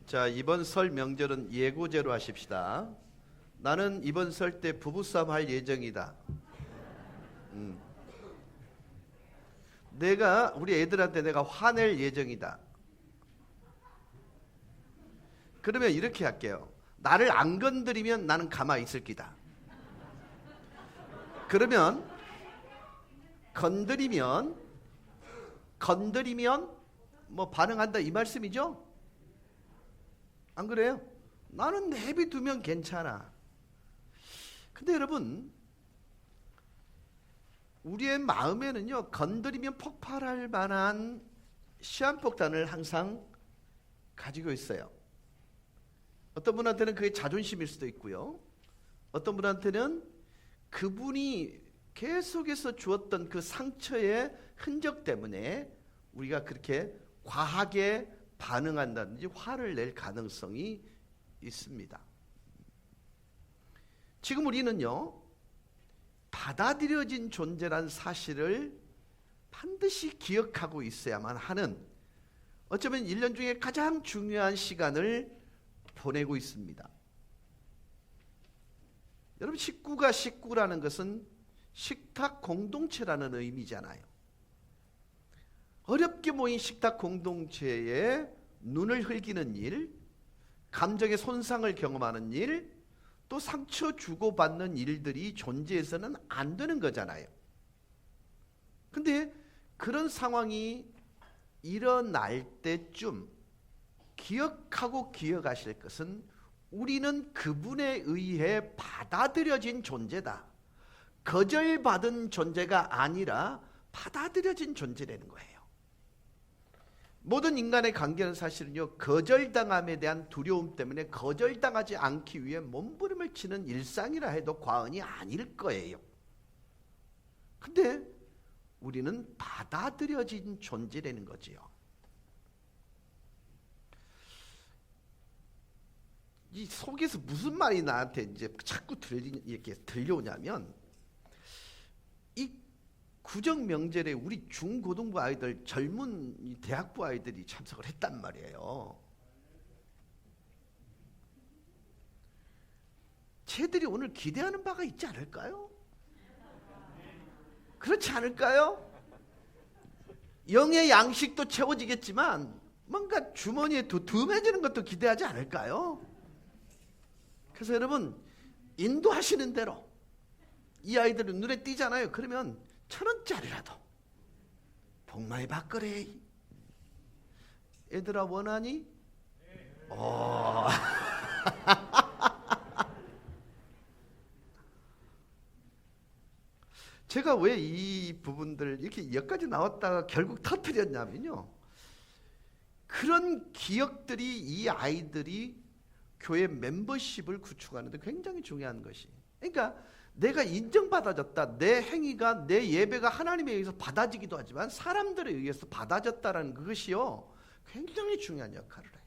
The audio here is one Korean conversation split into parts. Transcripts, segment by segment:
자, 이번 설 명절은 예고제로 하십시다. 나는 이번 설 때 부부싸움 할 예정이다. 우리 애들한테 내가 화낼 예정이다. 그러면 이렇게 할게요. 나를 안 건드리면 나는 가만히 있을 기다. 그러면 건드리면 뭐 반응한다 이 말씀이죠? 안 그래요? 나는 내비두면 괜찮아. 근데 여러분, 우리의 마음에는요, 건드리면 폭발할 만한 시한폭탄을 항상 가지고 있어요. 어떤 분한테는 그게 자존심일 수도 있고요. 어떤 분한테는 그분이 계속해서 주었던 그 상처의 흔적 때문에 우리가 그렇게 과하게 반응한다든지 화를 낼 가능성이 있습니다. 지금 우리는요, 받아들여진 존재란 사실을 반드시 기억하고 있어야만 하는, 어쩌면 1년 중에 가장 중요한 시간을 보내고 있습니다. 여러분, 식구가 식구라는 것은 식탁 공동체라는 의미잖아요. 어렵게 모인 식탁 공동체에 눈을 흘기는 일, 감정의 손상을 경험하는 일, 또 상처 주고받는 일들이 존재해서는 안 되는 거잖아요. 근데 그런 상황이 일어날 때쯤 기억하고 기억하실 것은 우리는 그분에 의해 받아들여진 존재다. 거절받은 존재가 아니라 받아들여진 존재라는 거예요. 모든 인간의 관계는 사실은요, 거절당함에 대한 두려움 때문에 거절당하지 않기 위해 몸부림을 치는 일상이라 해도 과언이 아닐 거예요. 근데 우리는 받아들여진 존재라는 거지요. 이 속에서 무슨 말이 나한테 이제 자꾸 이렇게 들려오냐면, 이 구정 명절에 우리 중고등부 아이들, 젊은 대학부 아이들이 참석을 했단 말이에요. 쟤들이 오늘 기대하는 바가 있지 않을까요? 그렇지 않을까요? 영의 양식도 채워지겠지만 뭔가 주머니에 두툼해지는 것도 기대하지 않을까요? 그래서 여러분, 인도하시는 대로 이 아이들은 눈에 띄잖아요. 그러면 1,000원짜리라도 복 많이 받거래. 얘들아 원하니? 제가 왜 이 부분들 이렇게 여기까지 나왔다가 결국 터뜨렸냐면요, 그런 기억들이 이 아이들이 교회 멤버십을 구축하는데 굉장히 중요한 것이, 그러니까 내가 인정받아졌다, 내 행위가, 내 예배가 하나님에 의해서 받아지기도 하지만 사람들에 의해서 받아졌다라는 그것이요, 굉장히 중요한 역할을 해요.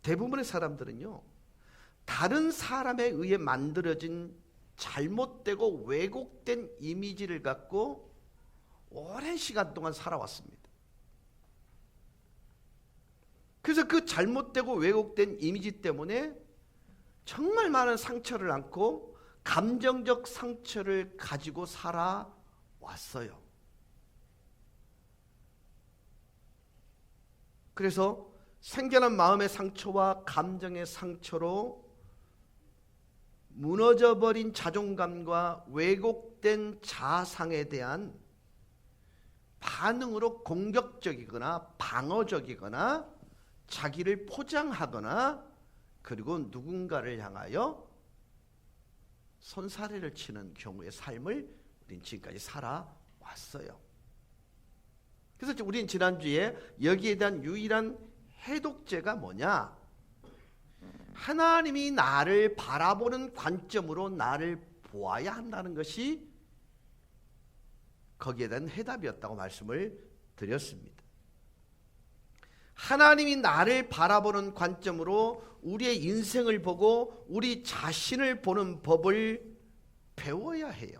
대부분의 사람들은요, 다른 사람에 의해 만들어진 잘못되고 왜곡된 이미지를 갖고 오랜 시간 동안 살아왔습니다. 그래서 그 잘못되고 왜곡된 이미지 때문에 정말 많은 상처를 안고 감정적 상처를 가지고 살아왔어요. 그래서 생겨난 마음의 상처와 감정의 상처로 무너져버린 자존감과 왜곡된 자아상에 대한 반응으로 공격적이거나 방어적이거나 자기를 포장하거나, 그리고 누군가를 향하여 손사래를 치는 경우의 삶을 우리는 지금까지 살아왔어요. 그래서 우리는 지난주에 여기에 대한 유일한 해독제가 뭐냐? 하나님이 나를 바라보는 관점으로 나를 보아야 한다는 것이 거기에 대한 해답이었다고 말씀을 드렸습니다. 하나님이 나를 바라보는 관점으로 우리의 인생을 보고 우리 자신을 보는 법을 배워야 해요.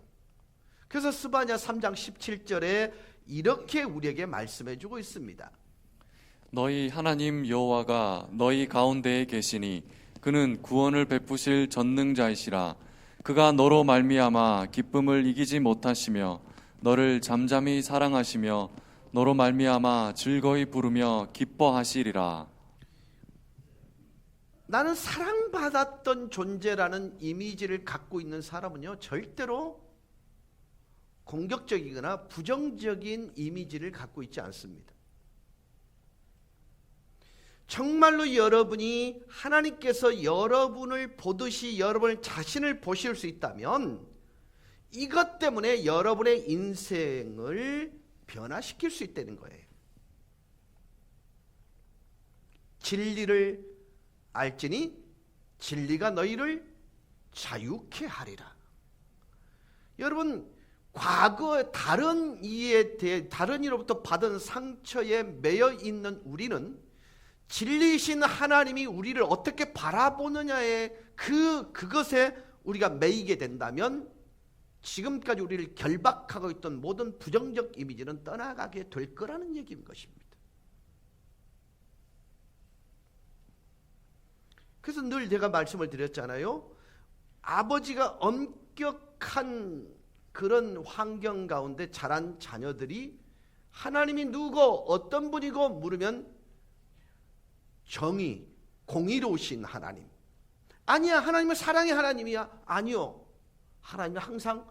그래서 스바냐 3장 17절에 이렇게 우리에게 말씀해 주고 있습니다. 너희 하나님 여호와가 너희 가운데에 계시니 그는 구원을 베푸실 전능자이시라. 그가 너로 말미암아 기쁨을 이기지 못하시며 너를 잠잠히 사랑하시며 너로 말미암아 즐거이 부르며 기뻐하시리라. 나는 사랑받았던 존재라는 이미지를 갖고 있는 사람은요, 절대로 공격적이거나 부정적인 이미지를 갖고 있지 않습니다. 정말로 여러분이 하나님께서 여러분을 보듯이 여러분 자신을 보실 수 있다면 이것 때문에 여러분의 인생을 변화시킬 수 있다는 거예요. 진리를 알지니 진리가 너희를 자유케 하리라. 여러분, 과거 다른 이에 대해 다른 이로부터 받은 상처에 매여 있는 우리는 진리이신 하나님이 우리를 어떻게 바라보느냐에 그것에 우리가 매이게 된다면 지금까지 우리를 결박하고 있던 모든 부정적 이미지는 떠나가게 될 거라는 얘기인 것입니다. 그래서 늘 제가 말씀을 드렸잖아요. 아버지가 엄격한 그런 환경 가운데 자란 자녀들이 하나님이 누구 어떤 분이고 물으면 정의, 공의로우신 하나님. 아니야, 하나님은 사랑의 하나님이야. 아니요, 하나님은 항상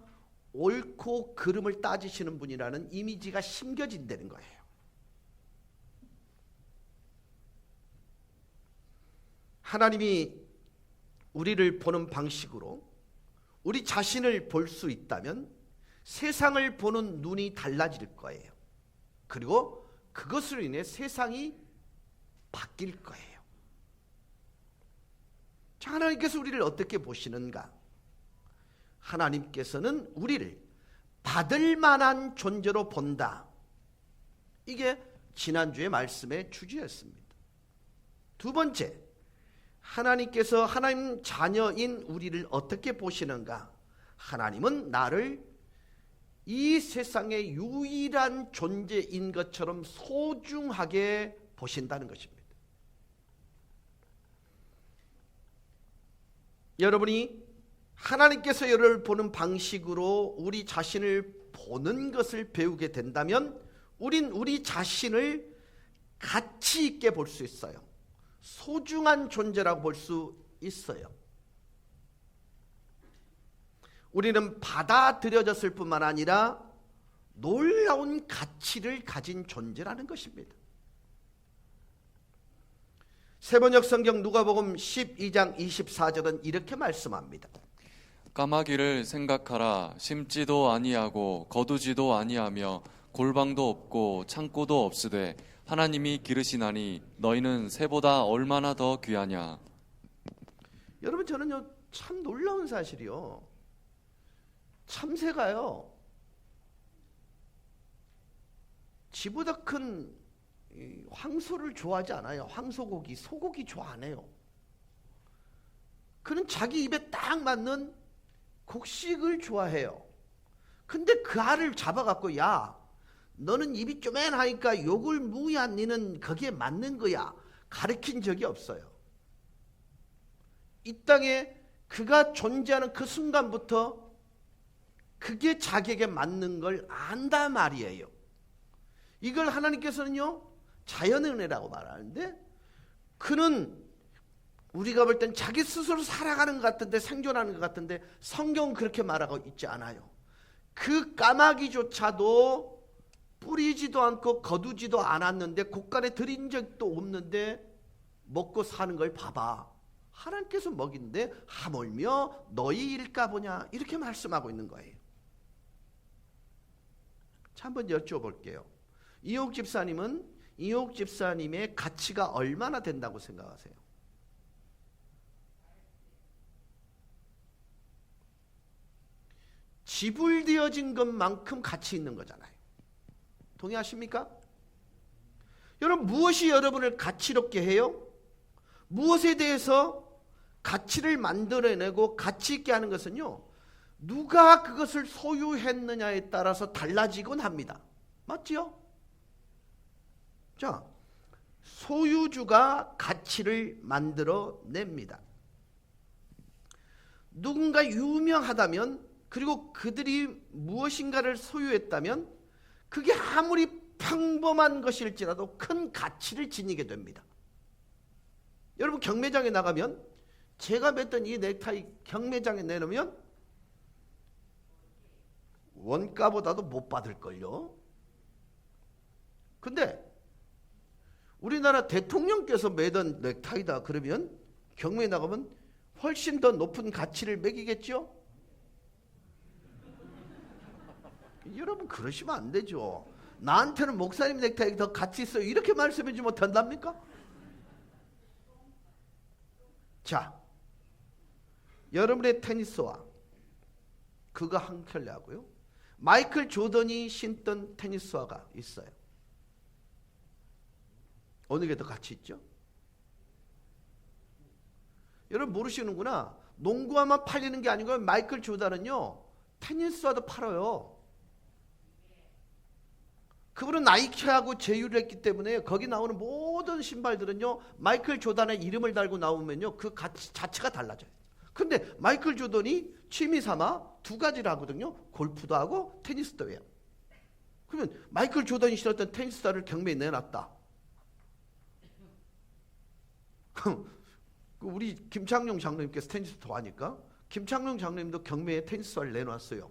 옳고 그름을 따지시는 분이라는 이미지가 심겨진다는 거예요. 하나님이 우리를 보는 방식으로 우리 자신을 볼 수 있다면 세상을 보는 눈이 달라질 거예요. 그리고 그것으로 인해 세상이 바뀔 거예요. 자, 하나님께서 우리를 어떻게 보시는가? 하나님께서는 우리를 받을 만한 존재로 본다. 이게 지난주의 말씀의 주제였습니다. 두 번째, 하나님께서 하나님 자녀인 우리를 어떻게 보시는가? 하나님은 나를 이 세상의 유일한 존재인 것처럼 소중하게 보신다는 것입니다. 여러분이 하나님께서 여러분을 보는 방식으로 우리 자신을 보는 것을 배우게 된다면 우린 우리 자신을 가치 있게 볼 수 있어요. 소중한 존재라고 볼 수 있어요. 우리는 받아들여졌을 뿐만 아니라 놀라운 가치를 가진 존재라는 것입니다. 세번역 성경 누가복음 12장 24절은 이렇게 말씀합니다. 까마귀를 생각하라. 심지도 아니하고 거두지도 아니하며 골방도 없고 창고도 없으되 하나님이 기르시나니 너희는 새보다 얼마나 더 귀하냐. 여러분, 저는요 참 놀라운 사실이요, 참새가요 지보다 큰 황소를 좋아하지 않아요. 황소고기, 소고기 좋아 안 해요. 그는 자기 입에 딱 맞는 곡식을 좋아해요. 근데 그 알을 잡아갖고, 야, 너는 입이 쪼맨하니까 욕을 무야, 니는 거기에 맞는 거야, 가르친 적이 없어요. 이 땅에 그가 존재하는 그 순간부터 그게 자기에게 맞는 걸 안다 말이에요. 이걸 하나님께서는요 자연의 은혜라고 말하는데, 그는 우리가 볼 땐 자기 스스로 살아가는 것 같은데, 생존하는 것 같은데 성경은 그렇게 말하고 있지 않아요. 그 까마귀조차도 뿌리지도 않고 거두지도 않았는데, 곳간에 들인 적도 없는데 먹고 사는 걸 봐봐. 하나님께서 먹인데 하물며 너희 일까 보냐, 이렇게 말씀하고 있는 거예요. 자, 한번 여쭤볼게요. 이옥 집사님의 가치가 얼마나 된다고 생각하세요? 지불되어진 것만큼 가치 있는 거잖아요. 동의하십니까? 여러분, 무엇이 여러분을 가치롭게 해요? 무엇에 대해서 가치를 만들어내고 가치 있게 하는 것은요, 누가 그것을 소유했느냐에 따라서 달라지곤 합니다. 맞지요? 자, 소유주가 가치를 만들어 냅니다. 누군가 유명하다면, 그리고 그들이 무엇인가를 소유했다면 그게 아무리 평범한 것일지라도 큰 가치를 지니게 됩니다. 여러분, 경매장에 나가면 제가 맸던 이 넥타이 경매장에 내놓으면 원가보다도 못 받을걸요. 근데 우리나라 대통령께서 매던 넥타이다 그러면 경매에 나가면 훨씬 더 높은 가치를 매기겠죠? 여러분, 그러시면 안 되죠. 나한테는 목사님 넥타이 더 가치 있어요, 이렇게 말씀해 주면 된답니까? 자, 여러분의 테니스화 그거 한 켤레 하고요, 마이클 조던이 신던 테니스화가 있어요. 어느 게 더 가치 있죠? 여러분 모르시는구나. 농구화만 팔리는 게 아니고 마이클 조던은요 테니스화도 팔아요. 그분은 나이키하고 제휴를 했기 때문에 거기 나오는 모든 신발들은요 마이클 조던의 이름을 달고 나오면요 그 가치 자체가 달라져요. 근데 마이클 조던이 취미 삼아 두 가지를 하거든요. 골프도 하고 테니스도 해요. 그러면 마이클 조던이 신었던 테니스화를 경매에 내놨다. 우리 김창룡 장로님께서 테니스 좋아하니까 김창룡 장로님도 경매에 테니스화를 내놨어요.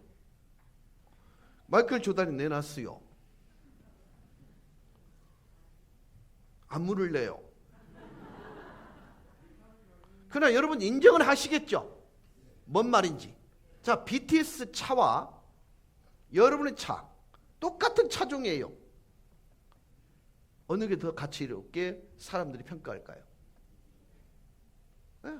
마이클 조던이 내놨어요. 안무를 내요. 그러나 여러분 인정을 하시겠죠? 뭔 말인지. 자, BTS 차와 여러분의 차 똑같은 차종이에요. 어느 게 더 가치롭게 사람들이 평가할까요? 네.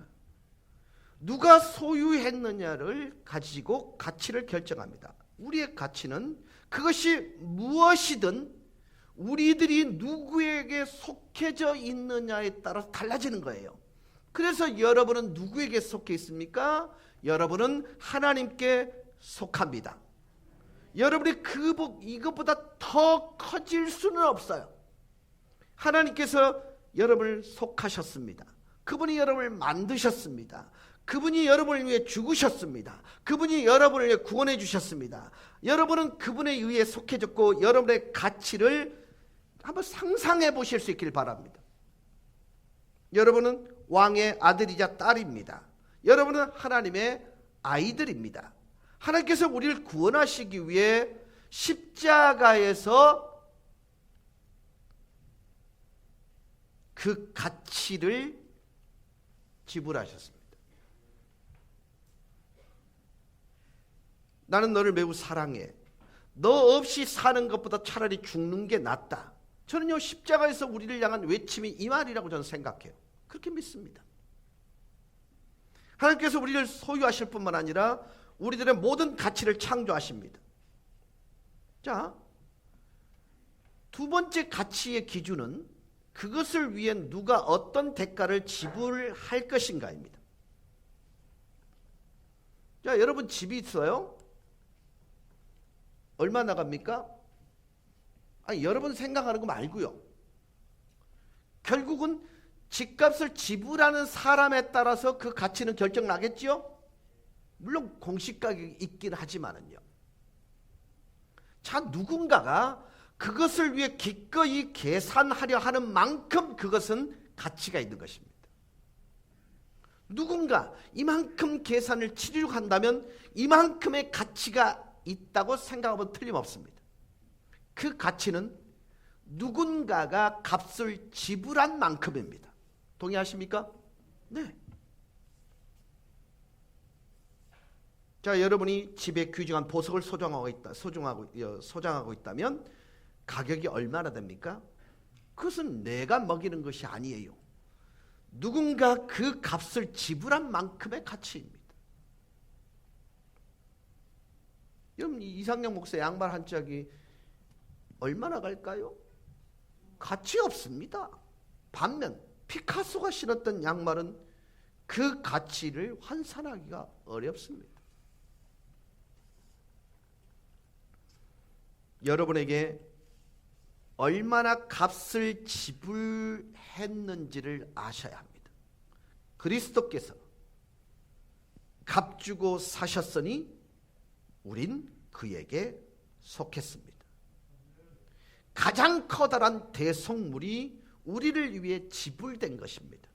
누가 소유했느냐를 가지고 가치를 결정합니다. 우리의 가치는 그것이 무엇이든 우리들이 누구에게 속해져 있느냐에 따라서 달라지는 거예요. 그래서 여러분은 누구에게 속해 있습니까? 여러분은 하나님께 속합니다. 여러분이 그 복 이것보다 더 커질 수는 없어요. 하나님께서 여러분을 속하셨습니다. 그분이 여러분을 만드셨습니다. 그분이 여러분을 위해 죽으셨습니다. 그분이 여러분을 위해 구원해 주셨습니다. 여러분은 그분에 의해 속해졌고 여러분의 가치를 한번 상상해 보실 수 있길 바랍니다. 여러분은 왕의 아들이자 딸입니다. 여러분은 하나님의 아이들입니다. 하나님께서 우리를 구원하시기 위해 십자가에서 그 가치를 지불하셨습니다. 나는 너를 매우 사랑해. 너 없이 사는 것보다 차라리 죽는 게 낫다. 저는요 십자가에서 우리를 향한 외침이 이 말이라고 저는 생각해요. 그렇게 믿습니다. 하나님께서 우리를 소유하실 뿐만 아니라 우리들의 모든 가치를 창조하십니다. 자, 두 번째 가치의 기준은 그것을 위해 누가 어떤 대가를 지불할 것인가입니다. 자, 여러분 집이 있어요? 얼마 나갑니까? 아니, 여러분 생각하는 거 말고요. 결국은 집값을 지불하는 사람에 따라서 그 가치는 결정나겠죠? 물론 공시 가격이 있긴 하지만은요. 자, 누군가가 그것을 위해 기꺼이 계산하려 하는 만큼 그것은 가치가 있는 것입니다. 누군가 이만큼 계산을 치르려고 한다면 이만큼의 가치가 있다고 생각하면 틀림없습니다. 그 가치는 누군가가 값을 지불한 만큼입니다. 동의하십니까? 네. 자, 여러분이 집에 귀중한 보석을 소장하고 있다면 가격이 얼마나 됩니까? 그것은 내가 먹이는 것이 아니에요. 누군가 그 값을 지불한 만큼의 가치입니다. 여러분, 이상영 목사 양말 한 짝이 얼마나 갈까요? 가치 없습니다. 반면 피카소가 신었던 양말은 그 가치를 환산하기가 어렵습니다. 여러분에게 얼마나 값을 지불했는지를 아셔야 합니다. 그리스도께서 값 주고 사셨으니 우린 그에게 속했습니다. 가장 커다란 대속물이 우리를 위해 지불된 것입니다.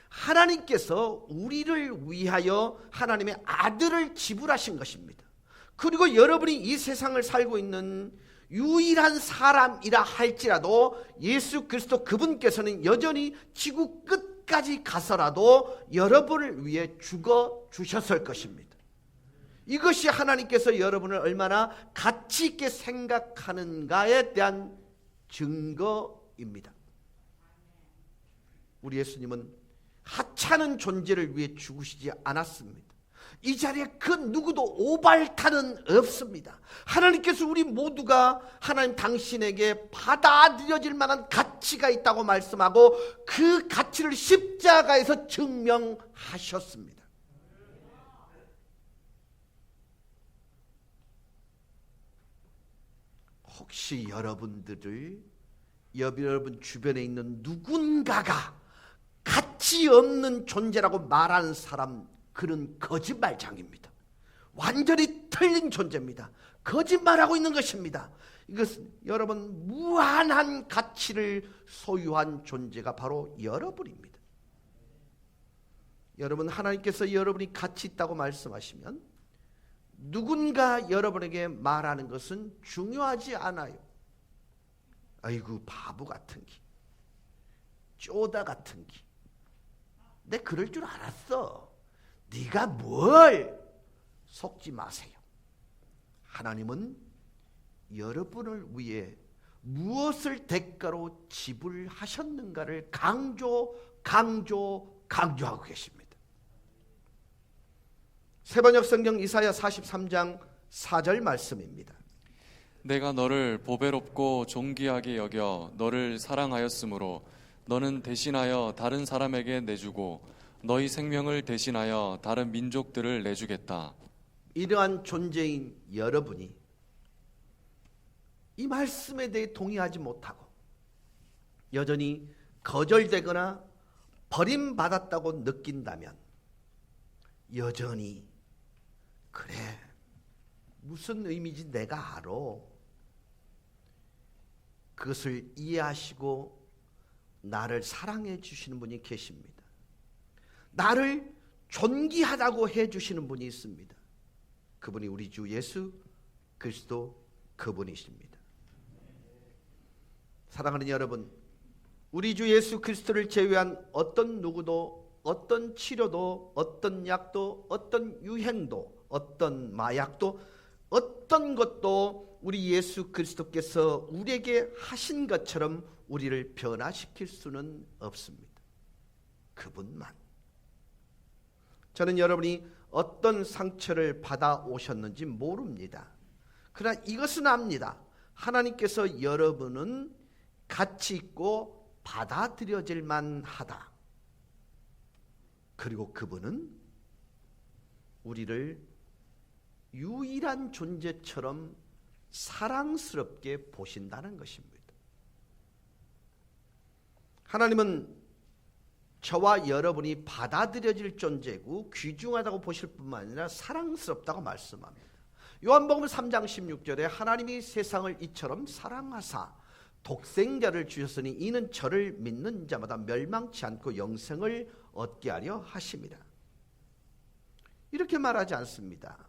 하나님께서 우리를 위하여 하나님의 아들을 지불하신 것입니다. 그리고 여러분이 이 세상을 살고 있는 유일한 사람이라 할지라도 예수 그리스도 그분께서는 여전히 지구 끝까지 가서라도 여러분을 위해 죽어 주셨을 것입니다. 이것이 하나님께서 여러분을 얼마나 가치 있게 생각하는가에 대한 증거입니다. 우리 예수님은 하찮은 존재를 위해 죽으시지 않았습니다. 이 자리에 그 누구도 오발탄은 없습니다. 하나님께서 우리 모두가 하나님 당신에게 받아들여질 만한 가치가 있다고 말씀하고 그 가치를 십자가에서 증명하셨습니다. 혹시 여러분 주변에 있는 누군가가 가치 없는 존재라고 말하는 사람, 그는 거짓말장입니다. 완전히 틀린 존재입니다. 거짓말하고 있는 것입니다. 이것은 여러분 무한한 가치를 소유한 존재가 바로 여러분입니다. 여러분, 하나님께서 여러분이 가치 있다고 말씀하시면 누군가 여러분에게 말하는 것은 중요하지 않아요. 아이고 바보 같은 기, 쪼다 같은 기, 내 그럴 줄 알았어. 네가 뭘, 속지 마세요. 하나님은 여러분을 위해 무엇을 대가로 지불하셨는가를 강조하고 계십니다. 세번역 성경 이사야 43장 4절 말씀입니다. 내가 너를 보배롭고 존귀하게 여겨 너를 사랑하였으므로 너는 대신하여 다른 사람에게 내주고 너희 생명을 대신하여 다른 민족들을 내주겠다. 이러한 존재인 여러분이 이 말씀에 대해 동의하지 못하고 여전히 거절되거나 버림받았다고 느낀다면 여전히 그래, 무슨 의미인지 내가 알아. 그것을 이해하시고 나를 사랑해 주시는 분이 계십니다. 나를 존귀하다고 해주시는 분이 있습니다. 그분이 우리 주 예수 그리스도 그분이십니다. 사랑하는 여러분, 우리 주 예수 그리스도를 제외한 어떤 누구도, 어떤 치료도, 어떤 약도, 어떤 유행도, 어떤 마약도, 어떤 것도 우리 예수 그리스도께서 우리에게 하신 것처럼 우리를 변화시킬 수는 없습니다. 그분만. 저는 여러분이 어떤 상처를 받아오셨는지 모릅니다. 그러나 이것은 압니다. 하나님께서 여러분은 가치 있고 받아들여질 만하다. 그리고 그분은 우리를 유일한 존재처럼 사랑스럽게 보신다는 것입니다. 하나님은 저와 여러분이 받아들여질 존재고 귀중하다고 보실 뿐만 아니라 사랑스럽다고 말씀합니다. 요한복음 3장 16절에 하나님이 세상을 이처럼 사랑하사 독생자를 주셨으니 이는 저를 믿는 자마다 멸망치 않고 영생을 얻게 하려 하심이라. 이렇게 말하지 않습니다.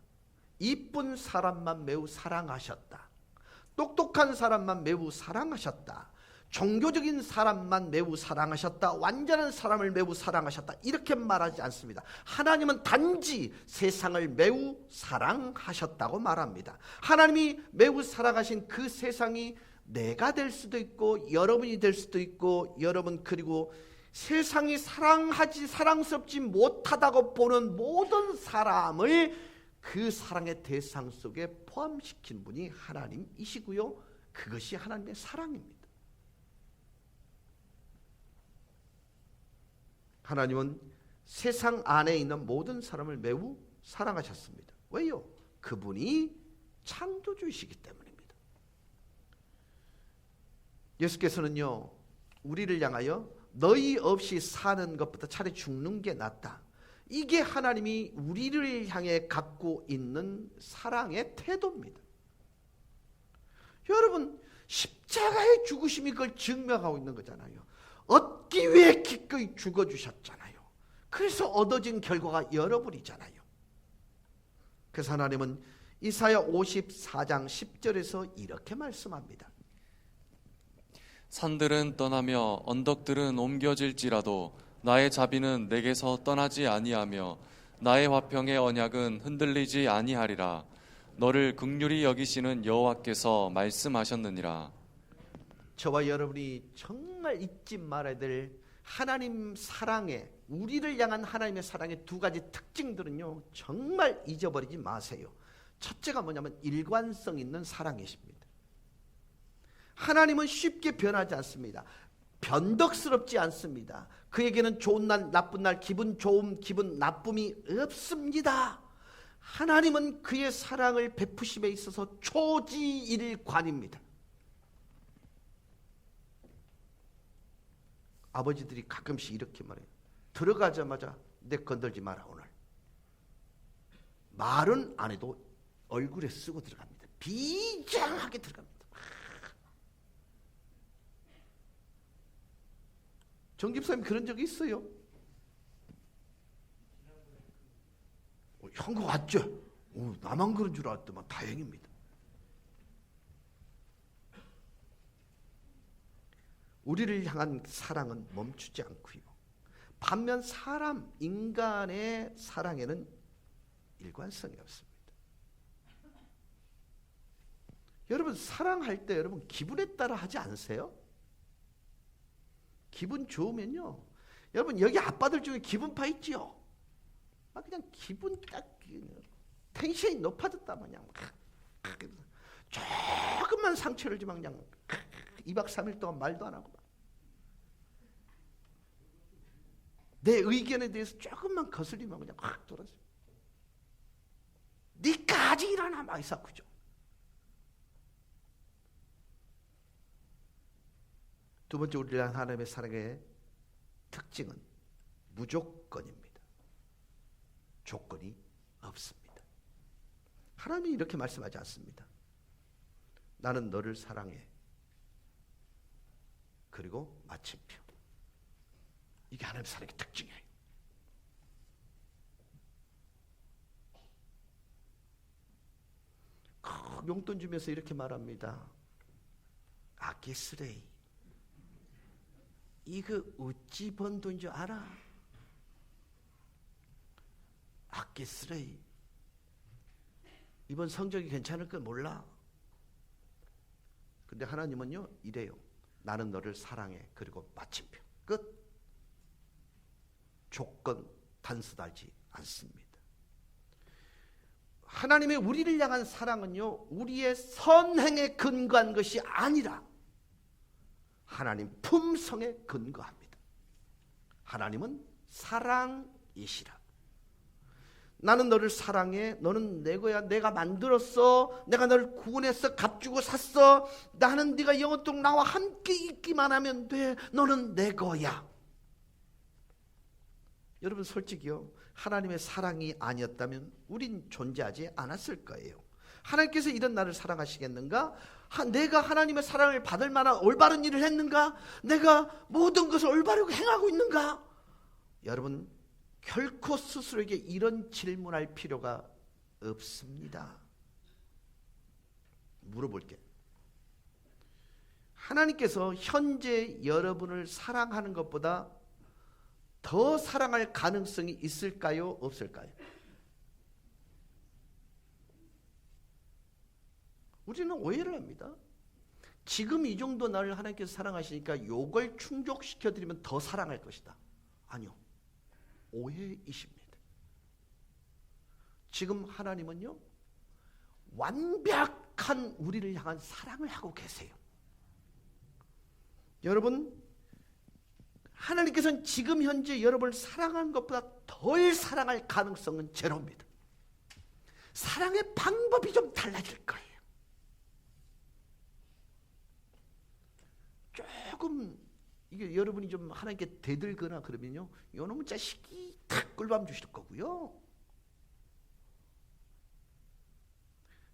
이쁜 사람만 매우 사랑하셨다. 똑똑한 사람만 매우 사랑하셨다. 종교적인 사람만 매우 사랑하셨다. 완전한 사람을 매우 사랑하셨다. 이렇게 말하지 않습니다. 하나님은 단지 세상을 매우 사랑하셨다고 말합니다. 하나님이 매우 사랑하신 그 세상이 내가 될 수도 있고 여러분이 될 수도 있고, 여러분 그리고 세상이 사랑스럽지 못하다고 보는 모든 사람을 그 사랑의 대상 속에 포함시킨 분이 하나님이시고요. 그것이 하나님의 사랑입니다. 하나님은 세상 안에 있는 모든 사람을 매우 사랑하셨습니다. 왜요? 그분이 창조주이시기 때문입니다. 예수께서는요, 우리를 향하여 너희 없이 사는 것보다 차라리 죽는 게 낫다. 이게 하나님이 우리를 향해 갖고 있는 사랑의 태도입니다. 여러분, 십자가의 죽으심이 그걸 증명하고 있는 거잖아요. 얻기 위해 기꺼이 죽어주셨잖아요. 그래서 얻어진 결과가 여러분이잖아요. 그래서 하나님은 이사야 54장 10절에서 이렇게 말씀합니다. 산들은 떠나며 언덕들은 옮겨질지라도 나의 자비는 내게서 떠나지 아니하며 나의 화평의 언약은 흔들리지 아니하리라. 너를 긍휼히 여기시는 여호와께서 말씀하셨느니라. 저와 여러분이 정말 잊지 말아야 될 하나님 사랑의, 우리를 향한 하나님의 사랑의 두 가지 특징들은요, 정말 잊어버리지 마세요. 첫째가 뭐냐면 일관성 있는 사랑이십니다. 하나님은 쉽게 변하지 않습니다. 변덕스럽지 않습니다. 그에게는 좋은 날, 나쁜 날, 기분 좋음, 기분 나쁨이 없습니다. 하나님은 그의 사랑을 베푸심에 있어서 초지일관입니다. 아버지들이 가끔씩 이렇게 말해요. 들어가자마자 내 건들지 마라 오늘. 말은 안 해도 얼굴에 쓰고 들어갑니다. 비장하게 들어갑니다. 정 집사님 그런 적이 있어요? 형거 왔죠? 나만 그런 줄 알았더만 다행입니다. 우리를 향한 사랑은 멈추지 않고요. 반면 사람, 인간의 사랑에는 일관성이 없습니다. 여러분 사랑할 때 여러분 기분에 따라 하지 않으세요? 기분 좋으면요. 여러분 여기 아빠들 중에 기분파 있지요? 그냥 기분 딱 텐션이 높아졌다 그냥 조금만 상처를 주면 그냥 2박 3일 동안 말도 안 하고 내 의견에 대해서 조금만 거슬리면 그냥 확 돌아서 니까지 일어나 막 이사쿠죠. 두 번째 우리를 향한 하나님의 사랑의 특징은 무조건입니다. 조건이 없습니다. 하나님이 이렇게 말씀하지 않습니다. 나는 너를 사랑해. 그리고 마침표. 이게 하나님의 사랑의 특징이에요. 용돈 주면서 이렇게 말합니다. 아끼 쓰레이. 이거 어찌 번 돈 줄 알아? 아끼 쓰레이. 이번 성적이 괜찮을 걸 몰라. 근데 하나님은요 이래요. 나는 너를 사랑해. 그리고 마침표. 끝. 조건 단순하지 않습니다. 하나님의 우리를 향한 사랑은요 우리의 선행에 근거한 것이 아니라 하나님 품성에 근거합니다. 하나님은 사랑이시라. 나는 너를 사랑해. 너는 내 거야. 내가 만들었어. 내가 너를 구원했어. 값 주고 샀어. 나는 네가 영원토록 나와 함께 있기만 하면 돼. 너는 내 거야. 여러분 솔직히요. 하나님의 사랑이 아니었다면 우린 존재하지 않았을 거예요. 하나님께서 이런 나를 사랑하시겠는가? 내가 하나님의 사랑을 받을 만한 올바른 일을 했는가? 내가 모든 것을 올바르게 행하고 있는가? 여러분 결코 스스로에게 이런 질문할 필요가 없습니다. 물어볼게. 하나님께서 현재 여러분을 사랑하는 것보다 더 사랑할 가능성이 있을까요? 없을까요? 우리는 오해를 합니다. 지금 이 정도 나를 하나님께서 사랑하시니까 이걸 충족시켜드리면 더 사랑할 것이다. 아니요. 오해이십니다. 지금 하나님은요 완벽한 우리를 향한 사랑을 하고 계세요. 여러분 하나님께서는 지금 현재 여러분을 사랑하는 것보다 덜 사랑할 가능성은 제로입니다. 사랑의 방법이 좀 달라질 거예요. 조금 이게 여러분이 좀 하나님께 대들거나 그러면요, 요놈의 자식이 탁 꿀밤 주실 거고요.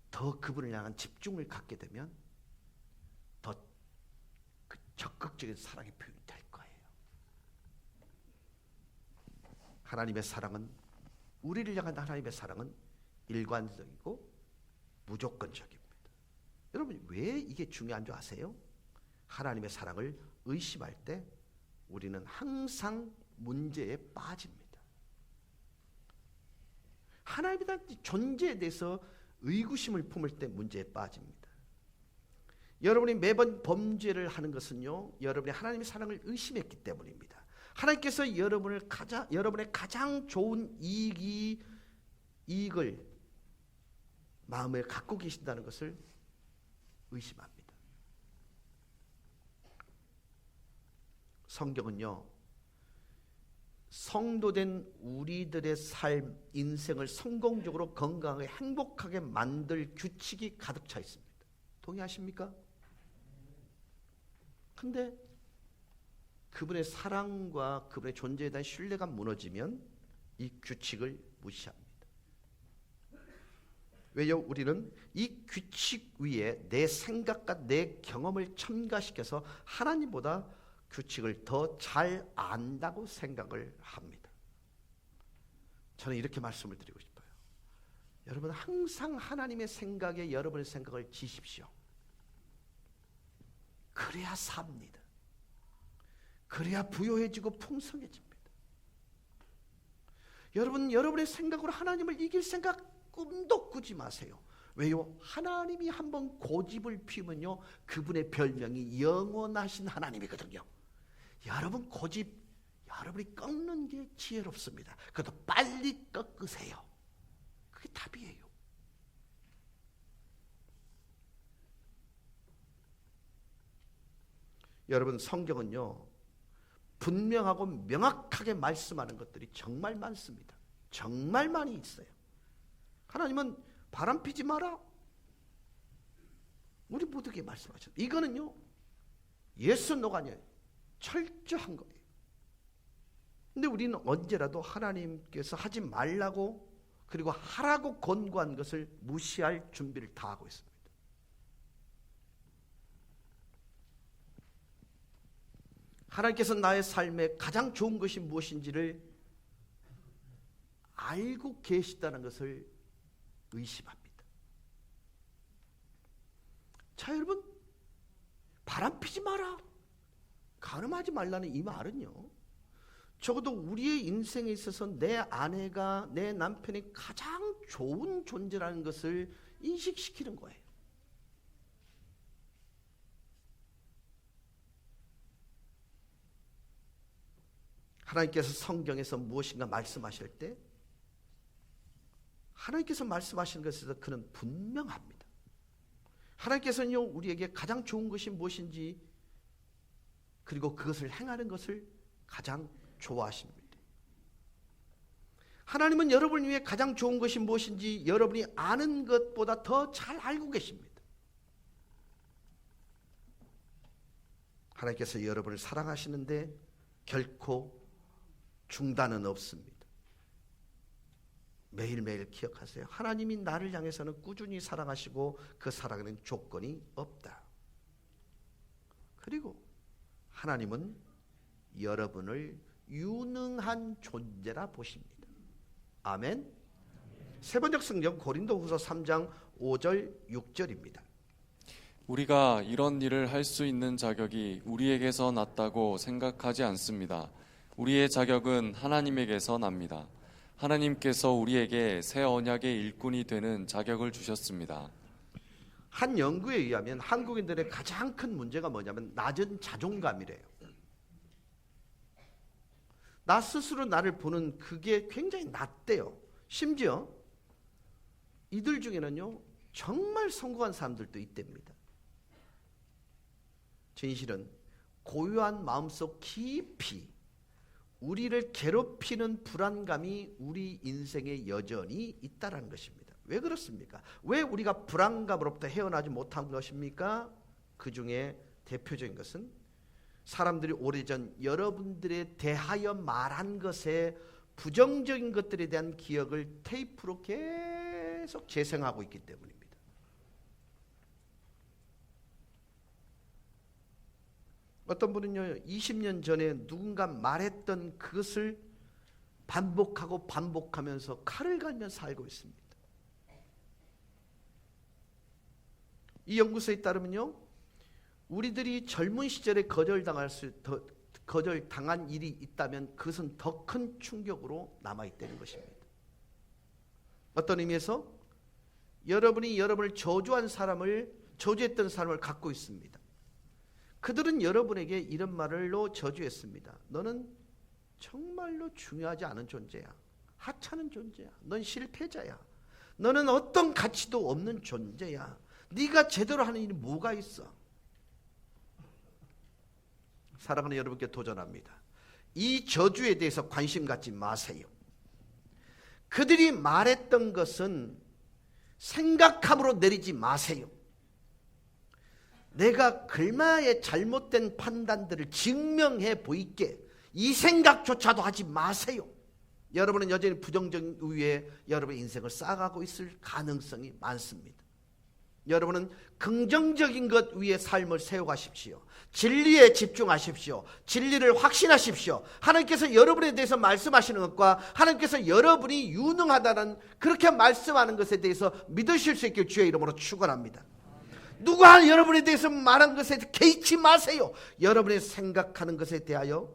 더 그분을 향한 집중을 갖게 되면 더 그 적극적인 사랑의 표현이 될 거예요. 하나님의 사랑은, 우리를 향한 하나님의 사랑은 일관적이고 무조건적입니다. 여러분, 왜 이게 중요한 줄 아세요? 하나님의 사랑을 의심할 때 우리는 항상 문제에 빠집니다. 하나님에 대한 존재에 대해서 의구심을 품을 때 문제에 빠집니다. 여러분이 매번 범죄를 하는 것은요, 여러분이 하나님의 사랑을 의심했기 때문입니다. 하나님께서 여러분의 가장 좋은 이익을 마음에 갖고 계신다는 것을 의심합니다. 성경은요, 성도된 우리들의 삶, 인생을 성공적으로 건강하게 행복하게 만들 규칙이 가득 차 있습니다. 동의하십니까? 근데 그분의 사랑과 그분의 존재에 대한 신뢰가 무너지면 이 규칙을 무시합니다. 왜요? 우리는 이 규칙 위에 내 생각과 내 경험을 첨가시켜서 하나님보다 규칙을 더 잘 안다고 생각을 합니다. 저는 이렇게 말씀을 드리고 싶어요. 여러분, 항상 하나님의 생각에 여러분의 생각을 지십시오. 그래야 삽니다. 그래야 부요해지고 풍성해집니다. 여러분, 여러분의 생각으로 하나님을 이길 생각 꿈도 꾸지 마세요. 왜요? 하나님이 한번 고집을 피우면요, 그분의 별명이 영원하신 하나님이거든요. 여러분 고집, 여러분이 꺾는 게 지혜롭습니다. 그래도 빨리 꺾으세요. 그게 답이에요. 여러분, 성경은요, 분명하고 명확하게 말씀하는 것들이 정말 많습니다. 정말 많이 있어요. 하나님은 바람 피지 마라, 우리 모두에게 말씀하셨어요. 이거는요, 예스 노가 아니에요. 철저한 거예요. 근데 우리는 언제라도 하나님께서 하지 말라고, 그리고 하라고 권고한 것을 무시할 준비를 다 하고 있습니다. 하나님께서 나의 삶에 가장 좋은 것이 무엇인지를 알고 계시다는 것을 의심합니다. 자, 여러분, 바람 피지 마라, 가늠하지 말라는 이 말은요, 적어도 우리의 인생에 있어서 내 아내가, 내 남편이 가장 좋은 존재라는 것을 인식시키는 거예요. 하나님께서 성경에서 무엇인가 말씀하실 때 하나님께서 말씀하시는 것에서 그는 분명합니다. 하나님께서는요, 우리에게 가장 좋은 것이 무엇인지, 그리고 그것을 행하는 것을 가장 좋아하십니다. 하나님은 여러분을 위해 가장 좋은 것이 무엇인지 여러분이 아는 것보다 더 잘 알고 계십니다. 하나님께서 여러분을 사랑하시는데 결코 중단은 없습니다. 매일매일 기억하세요. 하나님이 나를 향해서는 꾸준히 사랑하시고 그 사랑에는 조건이 없다. 그리고 하나님은 여러분을 유능한 존재라 보십니다. 아멘. 세 번째 성경 고린도후서 3장 5절 6절입니다. 우리가 이런 일을 할 수 있는 자격이 우리에게서 났다고 생각하지 않습니다. 우리의 자격은 하나님에게서 납니다. 하나님께서 우리에게 새 언약의 일꾼이 되는 자격을 주셨습니다. 한 연구에 의하면 한국인들의 가장 큰 문제가 뭐냐면 낮은 자존감이래요. 나 스스로 나를 보는 그게 굉장히 낮대요. 심지어 이들 중에는요, 정말 성공한 사람들도 있답니다. 진실은 고요한 마음속 깊이 우리를 괴롭히는 불안감이 우리 인생에 여전히 있다는 것입니다. 왜 그렇습니까? 왜 우리가 불안감으로부터 헤어나지 못한 것입니까? 그 중에 대표적인 것은 사람들이 오래전 여러분들에 대하여 말한 것에 부정적인 것들에 대한 기억을 테이프로 계속 재생하고 있기 때문입니다. 어떤 분은요, 20년 전에 누군가 말했던 그것을 반복하고 반복하면서 칼을 갈며 살고 있습니다. 이 연구소에 따르면요, 우리들이 젊은 시절에 거절당한 일이 있다면 그것은 더 큰 충격으로 남아있다는 것입니다. 어떤 의미에서 여러분이 여러분을 저주했던 사람을 갖고 있습니다. 그들은 여러분에게 이런 말로 저주했습니다. 너는 정말로 중요하지 않은 존재야. 하찮은 존재야. 넌 실패자야. 너는 어떤 가치도 없는 존재야. 네가 제대로 하는 일이 뭐가 있어? 사랑하는 여러분께 도전합니다. 이 저주에 대해서 관심 갖지 마세요. 그들이 말했던 것은 생각함으로 내리지 마세요. 내가 글마의 잘못된 판단들을 증명해 보이게 이 생각조차도 하지 마세요. 여러분은 여전히 부정적인 위에 여러분의 인생을 쌓아가고 있을 가능성이 많습니다. 여러분은 긍정적인 것 위에 삶을 세워가십시오. 진리에 집중하십시오. 진리를 확신하십시오. 하나님께서 여러분에 대해서 말씀하시는 것과 하나님께서 여러분이 유능하다는 그렇게 말씀하는 것에 대해서 믿으실 수 있길 주의 이름으로 축원합니다. 누가 여러분에 대해서 말한 것에 개의치 마세요. 여러분이 생각하는 것에 대하여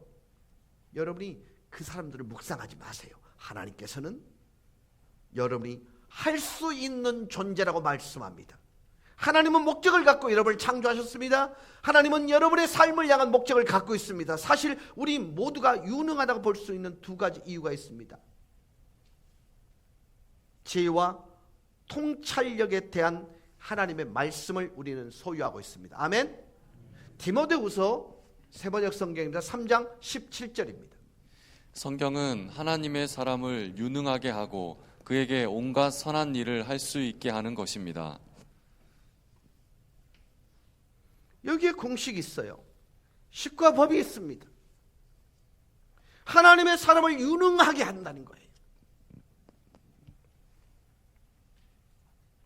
여러분이 그 사람들을 묵상하지 마세요. 하나님께서는 여러분이 할 수 있는 존재라고 말씀합니다. 하나님은 목적을 갖고 여러분을 창조하셨습니다. 하나님은 여러분의 삶을 향한 목적을 갖고 있습니다. 사실 우리 모두가 유능하다고 볼 수 있는 두 가지 이유가 있습니다. 지혜와 통찰력에 대한 하나님의 말씀을 우리는 소유하고 있습니다. 아멘. 디모데후서 세번역 성경입니다. 3장 17절입니다. 성경은 하나님의 사람을 유능하게 하고 그에게 온갖 선한 일을 할 수 있게 하는 것입니다. 여기에 공식이 있어요. 십과 법이 있습니다. 하나님의 사람을 유능하게 한다는 거예요.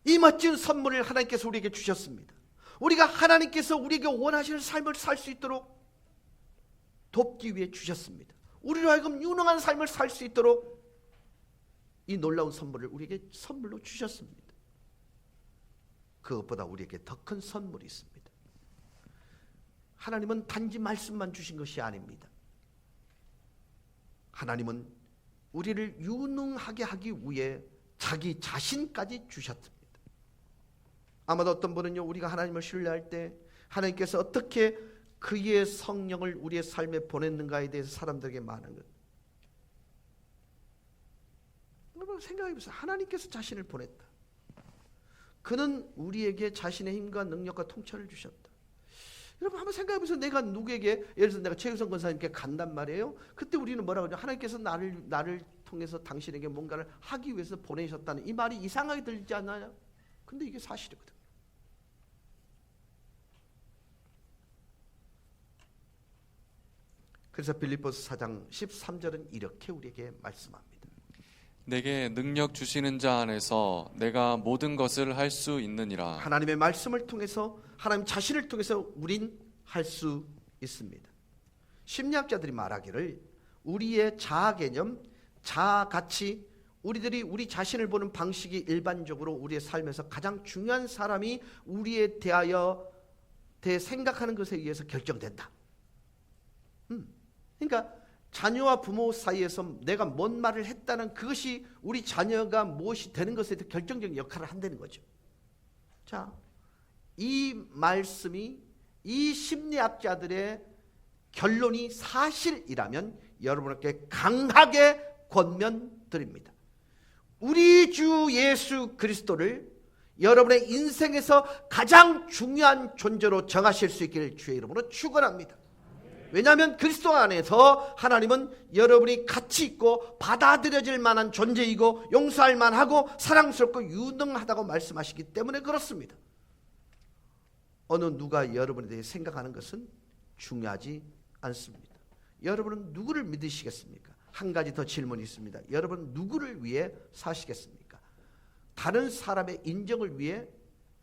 이 멋진 선물을 하나님께서 우리에게 주셨습니다. 우리가 하나님께서 우리에게 원하시는 삶을 살 수 있도록 돕기 위해 주셨습니다. 우리로 하여금 유능한 삶을 살 수 있도록 이 놀라운 선물을 우리에게 선물로 주셨습니다. 그것보다 우리에게 더 큰 선물이 있습니다. 하나님은 단지 말씀만 주신 것이 아닙니다. 하나님은 우리를 유능하게 하기 위해 자기 자신까지 주셨습니다. 아마도 어떤 분은요, 우리가 하나님을 신뢰할 때 하나님께서 어떻게 그의 성령을 우리의 삶에 보냈는가에 대해서 사람들에게 말하는 것. 여러분 생각해보세요. 하나님께서 자신을 보냈다. 그는 우리에게 자신의 힘과 능력과 통찰을 주셨다. 여러분 한번 생각해보세요. 내가 누구에게, 예를 들어서 내가 최유성 권사님께 간단 말이에요. 그때 우리는 뭐라고 하죠? 하나님께서 나를 통해서 당신에게 뭔가를 하기 위해서 보내셨다는 이 말이 이상하게 들리지 않나요? 근데 이게 사실이거든요. 그래서 빌립보서 4장 13절은 이렇게 우리에게 말씀합니다. 내게 능력 주시는 자 안에서 내가 모든 것을 할 수 있느니라. 하나님의 말씀을 통해서, 하나님 자신을 통해서 우린 할 수 있습니다. 심리학자들이 말하기를 우리의 자아 개념, 자아 가치, 우리들이 우리 자신을 보는 방식이 일반적으로 우리의 삶에서 가장 중요한 사람이 우리에 대하여 생각하는 것에 의해서 결정된다. 그러니까 자녀와 부모 사이에서 내가 뭔 말을 했다는 그것이 우리 자녀가 무엇이 되는 것에 대해 결정적인 역할을 한다는 거죠. 자, 이 말씀이, 이 심리학자들의 결론이 사실이라면 여러분께 강하게 권면드립니다. 우리 주 예수 그리스도를 여러분의 인생에서 가장 중요한 존재로 정하실 수 있기를 주의 이름으로 축원합니다. 왜냐하면 그리스도 안에서 하나님은 여러분이 가치 있고 받아들여질 만한 존재이고 용서할 만하고 사랑스럽고 유능하다고 말씀하시기 때문에 그렇습니다. 어느 누가 여러분에 대해 생각하는 것은 중요하지 않습니다. 여러분은 누구를 믿으시겠습니까? 한 가지 더 질문이 있습니다. 여러분 누구를 위해 사시겠습니까? 다른 사람의 인정을 위해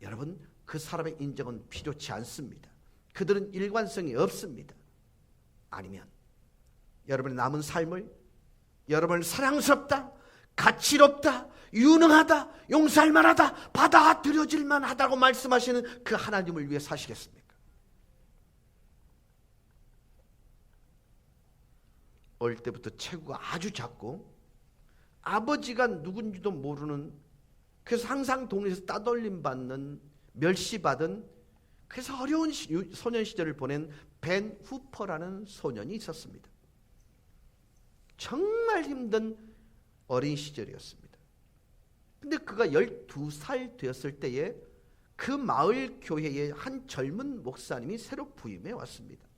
여러분 그 사람의 인정은 필요치 않습니다. 그들은 일관성이 없습니다. 아니면 여러분의 남은 삶을 여러분을 사랑스럽다, 가치롭다, 유능하다, 용서할 만하다, 받아들여질 만하다고 말씀하시는 그 하나님을 위해 사시겠습니까? 어릴 때부터 체구가 아주 작고 아버지가 누군지도 모르는, 그래서 항상 동네에서 따돌림 받는, 멸시받은, 그래서 어려운 소년 시절을 보낸 벤 후퍼라는 소년이 있었습니다. 정말 힘든 어린 시절이었습니다. 근데 그가 12살 되었을 때에 그 마을 교회에 한 젊은 목사님이 새로 부임해 왔습니다.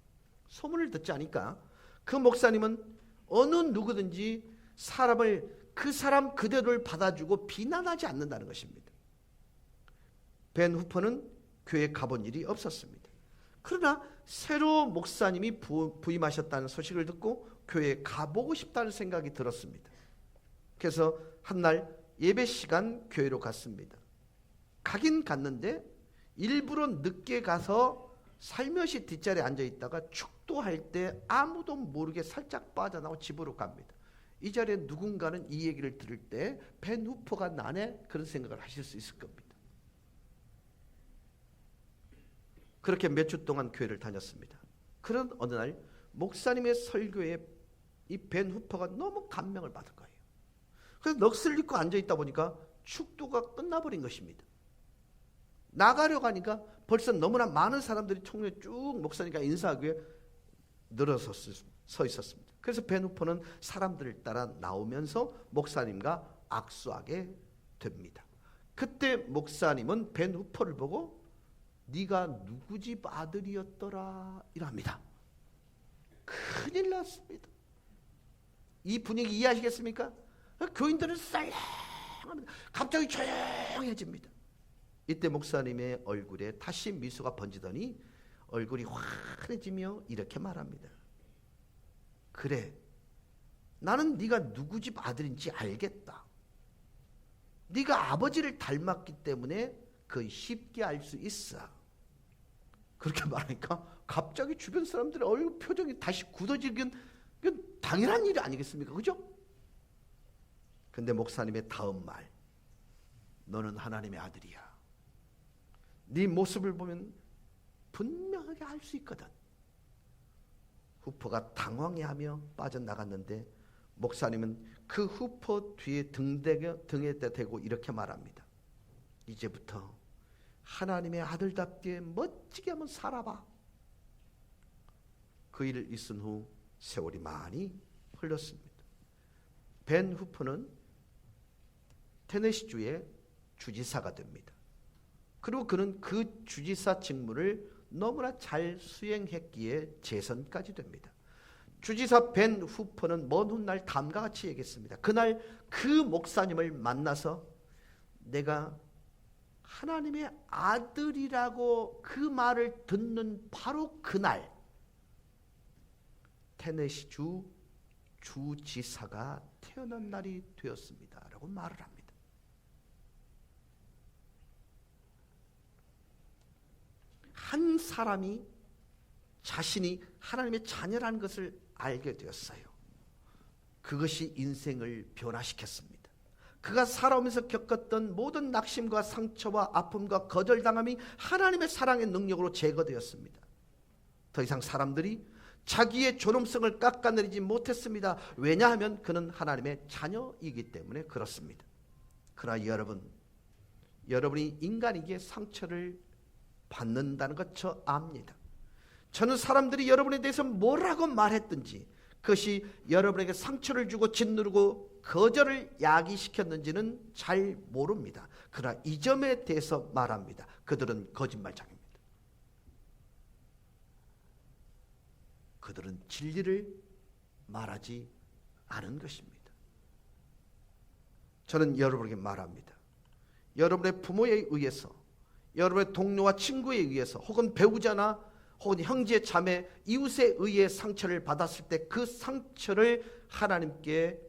소문을 듣지 않으니까 그 목사님은 어느 누구든지 사람을 그 사람 그대로를 받아주고 비난하지 않는다는 것입니다. 벤 후퍼는 교회에 가본 일이 없었습니다. 그러나 새로 목사님이 부임하셨다는 소식을 듣고 교회에 가보고 싶다는 생각이 들었습니다. 그래서 한날 예배 시간 교회로 갔습니다. 가긴 갔는데 일부러 늦게 가서 살며시 뒷자리에 앉아 있다가 축도할 때 아무도 모르게 살짝 빠져나와 집으로 갑니다. 이 자리에 누군가는 이 얘기를 들을 때 벤 후퍼가 나네, 그런 생각을 하실 수 있을 겁니다. 그렇게 몇 주 동안 교회를 다녔습니다. 그런 어느 날 목사님의 설교에 이 벤 후퍼가 너무 감명을 받은 거예요. 그래서 넋을 잃고 앉아있다 보니까 축도가 끝나버린 것입니다. 나가려고 하니까 벌써 너무나 많은 사람들이 총로에 쭉 목사님과 인사하기 위해 늘어서 서 있었습니다. 그래서 벤 후퍼는 사람들을 따라 나오면서 목사님과 악수하게 됩니다. 그때 목사님은 벤 후퍼를 보고 네가 누구 집 아들이었더라 이랍니다. 큰일 났습니다. 이 분위기 이해하시겠습니까? 교인들은 쌀렁합니다. 갑자기 조용해집니다. 이때 목사님의 얼굴에 다시 미소가 번지더니 얼굴이 환해지며 이렇게 말합니다. 그래, 나는 네가 누구 집 아들인지 알겠다. 네가 아버지를 닮았기 때문에 그 쉽게 알 수 있어. 그렇게 말하니까 갑자기 주변 사람들의 얼굴 표정이 다시 굳어지긴, 이건 당연한 일이 아니겠습니까? 그죠? 근데 목사님의 다음 말, 너는 하나님의 아들이야. 네 모습을 보면 분명하게 알 수 있거든. 후퍼가 당황해하며 빠져나갔는데 목사님은 그 후퍼 뒤에 등에 대고 이렇게 말합니다. 이제부터 하나님의 아들답게 멋지게 한번 살아봐. 그 일을 있은 후 세월이 많이 흘렀습니다. 벤 후퍼는 테네시주의 주지사가 됩니다. 그리고 그는 그 주지사 직무를 너무나 잘 수행했기에 재선까지 됩니다. 주지사 벤 후퍼는 먼 훗날 다음과 같이 얘기했습니다. 그날 그 목사님을 만나서 내가 하나님의 아들이라고 그 말을 듣는 바로 그날 테네시주 주지사가 태어난 날이 되었습니다 라고 말을 합니다. 한 사람이 자신이 하나님의 자녀라는 것을 알게 되었어요. 그것이 인생을 변화시켰습니다. 그가 살아오면서 겪었던 모든 낙심과 상처와 아픔과 거절당함이 하나님의 사랑의 능력으로 제거되었습니다. 더 이상 사람들이 자기의 존엄성을 깎아내리지 못했습니다. 왜냐하면 그는 하나님의 자녀이기 때문에 그렇습니다. 그러나 여러분이 인간에게 상처를 받는다는 것 저 압니다. 저는 사람들이 여러분에 대해서 뭐라고 말했든지 그것이 여러분에게 상처를 주고 짓누르고 거절을 야기시켰는지는 잘 모릅니다. 그러나 이 점에 대해서 말합니다. 그들은 거짓말장입니다. 그들은 진리를 말하지 않은 것입니다. 저는 여러분에게 말합니다. 여러분의 부모에 의해서, 여러분의 동료와 친구에 의해서, 혹은 배우자나 혹은 형제 자매 이웃에 의해 상처를 받았을 때 그 상처를 하나님께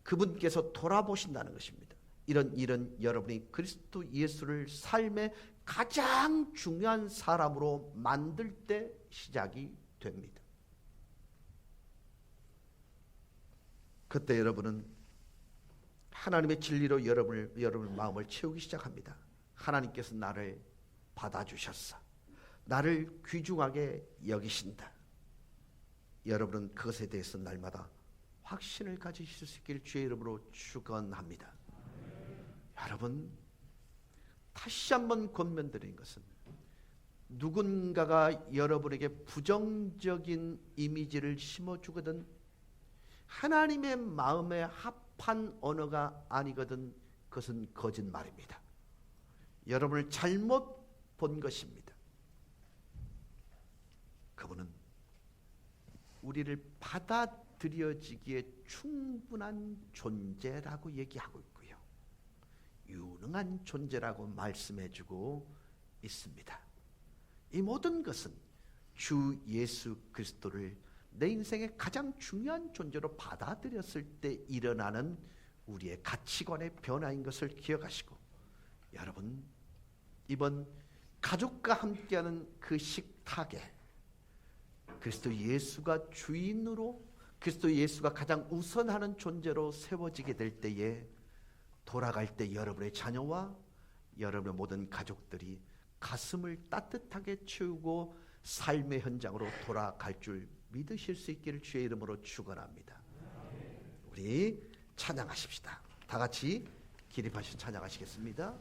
그분께서 돌아보신다는 것입니다. 이런 일은 여러분이 그리스도 예수를 삶의 가장 중요한 사람으로 만들 때 시작이 됩니다. 그때 여러분은 하나님의 진리로 여러분의 마음을 채우기 시작합니다. 하나님께서 나를 받아주셨어. 나를 귀중하게 여기신다. 여러분은 그것에 대해서 날마다 확신을 가지실 수 있기를 주의 이름으로 축원합니다. 여러분, 다시 한번 권면드리는 것은 누군가가 여러분에게 부정적인 이미지를 심어주거든 하나님의 마음에 합한 언어가 아니거든 그것은 거짓말입니다. 여러분을 잘못 본 것입니다. 그분은 우리를 받아들여지기에 충분한 존재라고 얘기하고 있고요. 유능한 존재라고 말씀해주고 있습니다. 이 모든 것은 주 예수 그리스도를 내 인생의 가장 중요한 존재로 받아들였을 때 일어나는 우리의 가치관의 변화인 것을 기억하시고, 여러분 이번 가족과 함께하는 그 식탁에 그리스도 예수가 주인으로, 그리스도 예수가 가장 우선하는 존재로 세워지게 될 때에 돌아갈 때 여러분의 자녀와 여러분의 모든 가족들이 가슴을 따뜻하게 채우고 삶의 현장으로 돌아갈 줄 믿으실 수 있기를 주의 이름으로 축원합니다. 우리 찬양하십시다. 다 같이 기립하셔서 찬양하시겠습니다.